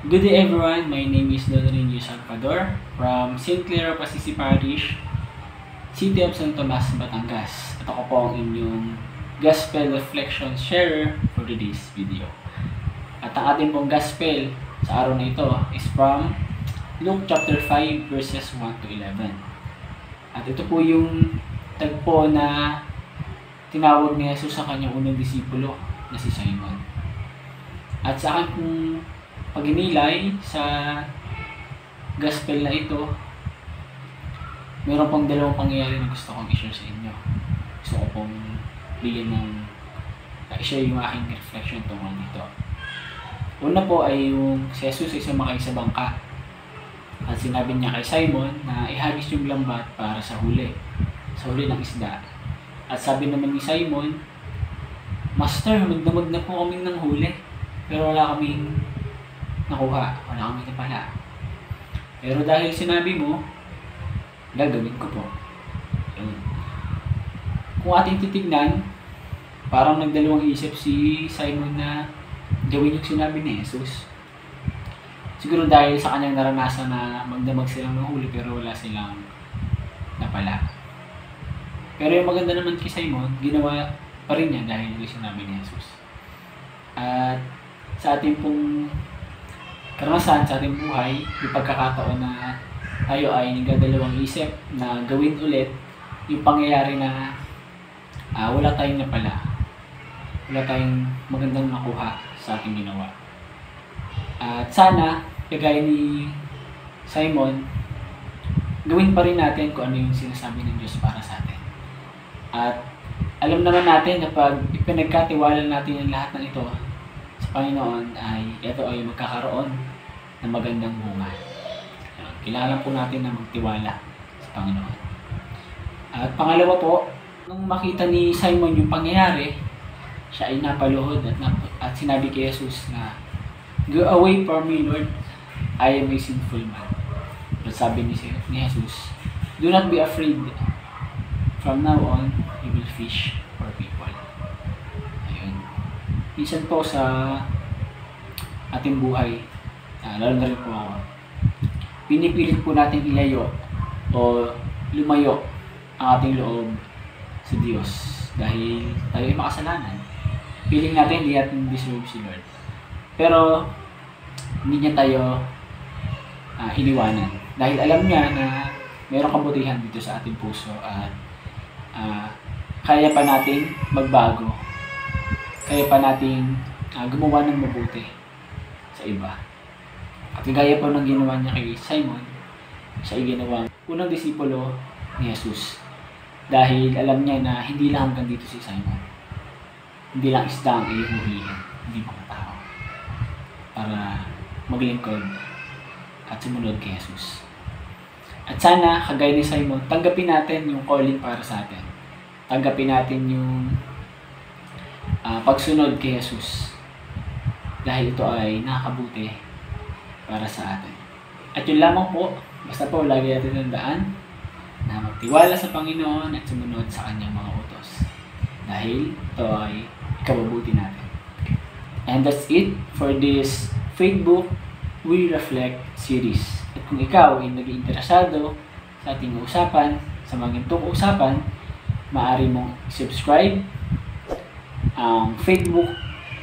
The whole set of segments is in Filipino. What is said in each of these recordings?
Good day everyone, my name is Don Renio Salvador from St. Clara of Assisi Parish, City of San Tomas, Batangas. At ako po ang inyong Gospel Reflection Sharer for today's video. At ang ating pong Gospel sa araw na ito is from Luke chapter 5 verses 1 to 11. At ito po yung tagpo na tinawag ni Jesus sa kanyang unang disipulo na si Simon. At sa akin pong pag-inilay sa gospel na ito, meron pang dalawang pangyayari na gusto kong i-share sa inyo. Gusto ko pong bigyan ng i-share yung aking reflection tungkol dito. Una po ay yung si Jesus ay sumakay sa bangka. At sinabi niya kay Simon na ihagis yung lambat para sa huli ng isda. At sabi naman ni Simon, Master, magdamag na po kami ng huli, pero wala kaming nakuha, wala kami napala. Pero dahil sinabi mo, gagawin ko po. Kung ating titignan, parang nagdalawang isip si Simon na gawin yung sinabi ni Jesus. Siguro dahil sa kanyang naranasan na magdamag silang ng huli pero wala silang napala. Pero yung maganda naman kay Simon, ginawa pa rin niya dahil yung sinabi ni Jesus. At sa ating pong karanasan sa ating buhay, yung pagkakataon na tayo ay nagdadalawang isip na gawin ulit yung pangyayari na wala tayong napala, wala tayong magandang makuha sa ating ginawa. At sana, kagaya ni Simon, gawin pa rin natin kung ano yung sinasabi ng Diyos para sa atin. At alam naman natin na pag ipinagkatiwala natin ang lahat ng ito sa Panginoon, ay ito ay magkakaroon ng magandang bunga. Kailangan po natin na magtiwala sa Panginoon. At pangalawa po, nung makita ni Simon yung pangyayari, siya ay napaluhod at sinabi kay Jesus na, Go away from me, Lord, I am a sinful man. At sabi ni Jesus, Do not be afraid. From now on, you will fish for people. Ayun. Minsan po sa ating buhay, lalo na rin po ako, pinipilit po natin ilayo o lumayo ang ating loob sa Diyos dahil tayo ay makasalanan. Feeling natin hindi natin deserve si Lord. Pero hindi niya tayo iniwanan dahil alam niya na mayroong kabutihan dito sa ating puso at kaya pa nating magbago, kaya pa nating gumawa ng mabuti sa iba. At gaya po ng ginawa niya kay Simon, siya ay ginawang unang disipulo ni Jesus. Dahil alam niya na hindi lang hanggang dito si Simon. Hindi lang isda ang ihuhulihin, hindi mga tao. Para maglingkod at sumunod kay Jesus. At sana, kagaya ni Simon, tanggapin natin yung calling para sa atin. Tanggapin natin yung pagsunod kay Jesus. Dahil ito ay nakakabuti para sa atin. At yun lamang po, basta po lagi natin tandaan na magtiwala sa Panginoon at sumunod sa kanyang mga utos. Dahil ito ay ikabubuti natin. And that's it for this Facebook We Reflect series. At kung ikaw ay nag-iinteresado sa ating usapan, sa mga ganitong usapan, maaari mong subscribe ang Facebook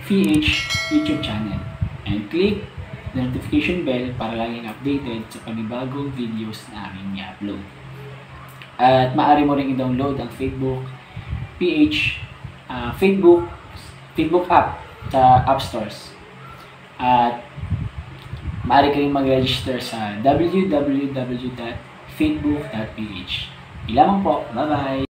PH YouTube channel and click the notification bell para laging updated sa panibagong videos na aming i-upload. At maaari mo rin i-download ang Facebook PH Facebook app sa App Stores. At maaari kayong mag-register sa www.facebook.ph. Ilamang po. Bye-bye!